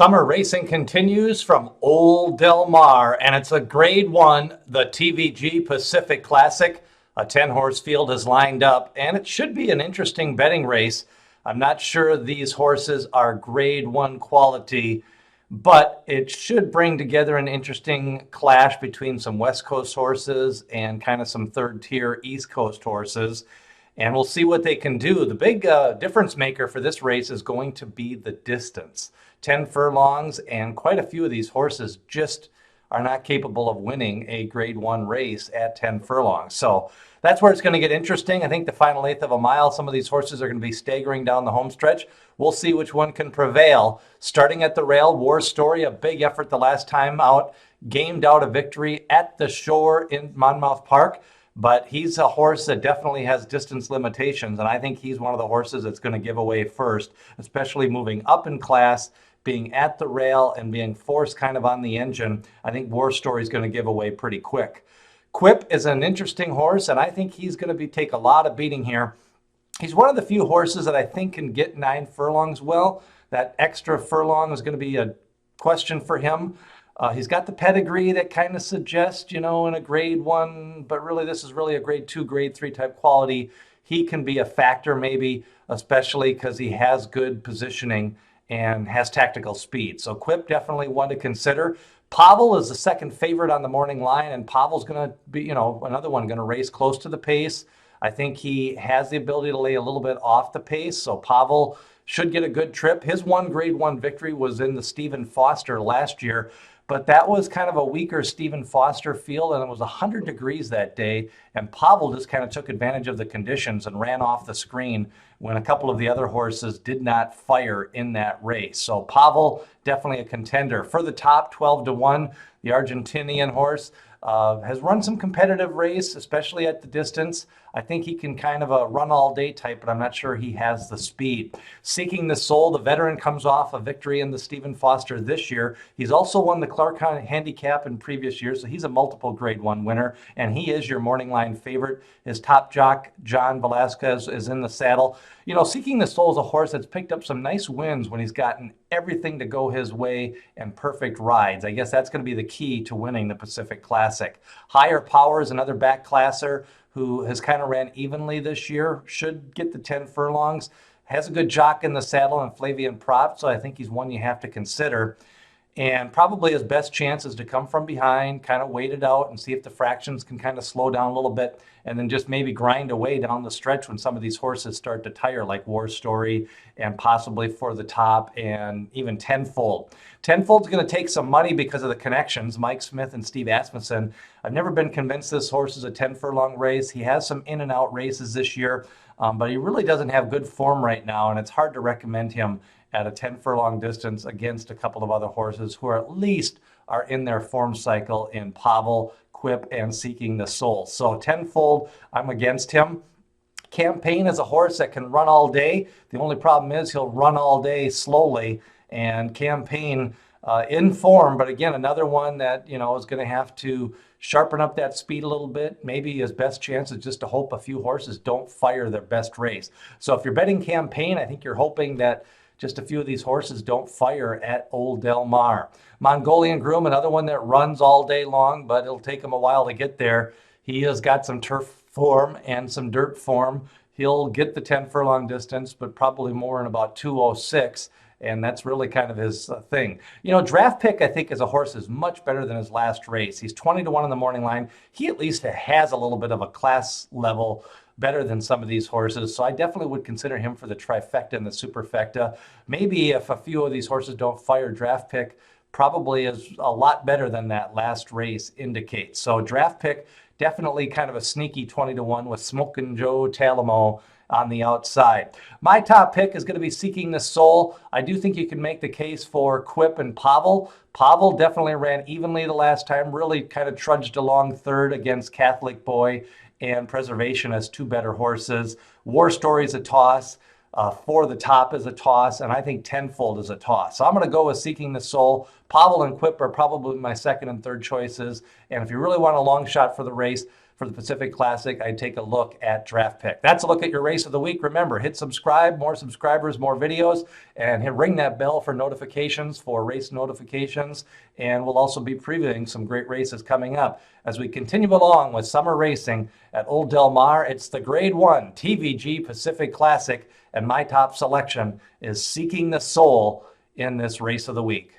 Summer racing continues from Old Del Mar, and it's a Grade 1, the TVG Pacific Classic. A 10-horse field is lined up, and it should be an interesting betting race. I'm not sure these horses are Grade 1 quality, but it should bring together an interesting clash between some West Coast horses and kind of some third-tier East Coast horses. And we'll see what they can do. The big difference maker for this race is going to be the distance. 10 furlongs, and quite a few of these horses just are not capable of winning a Grade 1 race at 10 furlongs. So that's where it's going to get interesting. I think the final eighth of a mile, some of these horses are going to be staggering down the home stretch. We'll see which one can prevail. Starting at the rail, War Story, a big effort the last time out, gamed out a victory at the Shore in Monmouth Park. But he's a horse that definitely has distance limitations, and I think he's one of the horses that's going to give away first, especially moving up in class, being at the rail, and being forced kind of on the engine. I think War Story is going to give away pretty quick. Quip is an interesting horse, and I think he's going to take a lot of beating here. He's one of the few horses that I think can get 9 furlongs well. That extra furlong is going to be a question for him. He's got the pedigree that kind of suggests, in a Grade 1, but really this is really a Grade 2, Grade 3 type quality. He can be a factor maybe, especially because he has good positioning and has tactical speed. So Quip definitely one to consider. Pavel is the second favorite on the morning line, and Pavel's going to be, another one going to race close to the pace. I think he has the ability to lay a little bit off the pace, so Pavel should get a good trip. His one Grade 1 victory was in the Stephen Foster last year, but that was kind of a weaker Stephen Foster field, and it was 100 degrees that day, and Pavel just kind of took advantage of the conditions and ran off the screen when a couple of the other horses did not fire in that race. So Pavel, definitely a contender. For the top, 12-1, the Argentinian horse has run some competitive race, especially at the distance. I think he can kind of a run all day type, but I'm not sure he has the speed. Seeking the Soul, the veteran, comes off a victory in the Stephen Foster this year. He's also won the Clark Handicap in previous years, so he's a multiple Grade 1 winner, and he is your morning line favorite. His top jock, John Velasquez, is in the saddle. Seeking the Soul is a horse that's picked up some nice wins when he's gotten everything to go his way and perfect rides. I guess that's going to be the key to winning the Pacific Classic. Higher Power is another back classer who has kind of ran evenly this year, should get the 10 furlongs, has a good jock in the saddle and Flavian Prop, so I think he's one you have to consider. And probably his best chance is to come from behind, kind of wait it out and see if the fractions can kind of slow down a little bit, and then just maybe grind away down the stretch when some of these horses start to tire, like War Story and possibly For the Top and even Tenfold. Tenfold's going to take some money because of the connections, Mike Smith and Steve Asmussen. I've never been convinced this horse is a 10 furlong race. He has some in and out races this year, but he really doesn't have good form right now, and it's hard to recommend him at a 10 furlong distance against a couple of other horses who are at least are in their form cycle in Pavel, Quip, and Seeking the Soul. So Tenfold, I'm against him. Campaign is a horse that can run all day. The only problem is he'll run all day slowly, and Campaign in form, but again, another one that, is going to have to sharpen up that speed a little bit. Maybe his best chance is just to hope a few horses don't fire their best race. So if you're betting Campaign, I think you're hoping that just a few of these horses don't fire at Old Del Mar. Mongolian Groom, another one that runs all day long, but it'll take him a while to get there. He has got some turf form and some dirt form. He'll get the 10 furlong distance, but probably more in about 2:06, and that's really kind of his thing. Draft Pick, I think, as a horse is much better than his last race. He's 20-1 on the morning line. He at least has a little bit of a class level better than some of these horses, so I definitely would consider him for the trifecta and the superfecta. Maybe if a few of these horses don't fire, Draft Pick probably is a lot better than that last race indicates. So Draft Pick, definitely kind of a sneaky 20-1 with Smokin' Joe Talamo on the outside. My top pick is going to be Seeking the Soul. I do think you can make the case for Quip and Pavel. Pavel definitely ran evenly the last time, really kind of trudged along third against Catholic Boy and Preservation as two better horses. War Story is a toss. For the Top is a toss, and I think Tenfold is a toss. So I'm going to go with Seeking the Soul. Pavel and Quip are probably my second and third choices. And if you really want a long shot for the race, for the Pacific Classic, I'd take a look at Draft Pick. That's a look at your race of the week. Remember, hit subscribe, more subscribers, more videos, and ring that bell for notifications, for race notifications. And we'll also be previewing some great races coming up. As we continue along with summer racing at Old Del Mar, it's the Grade 1 TVG Pacific Classic, and my top selection is Seeking the Soul in this race of the week.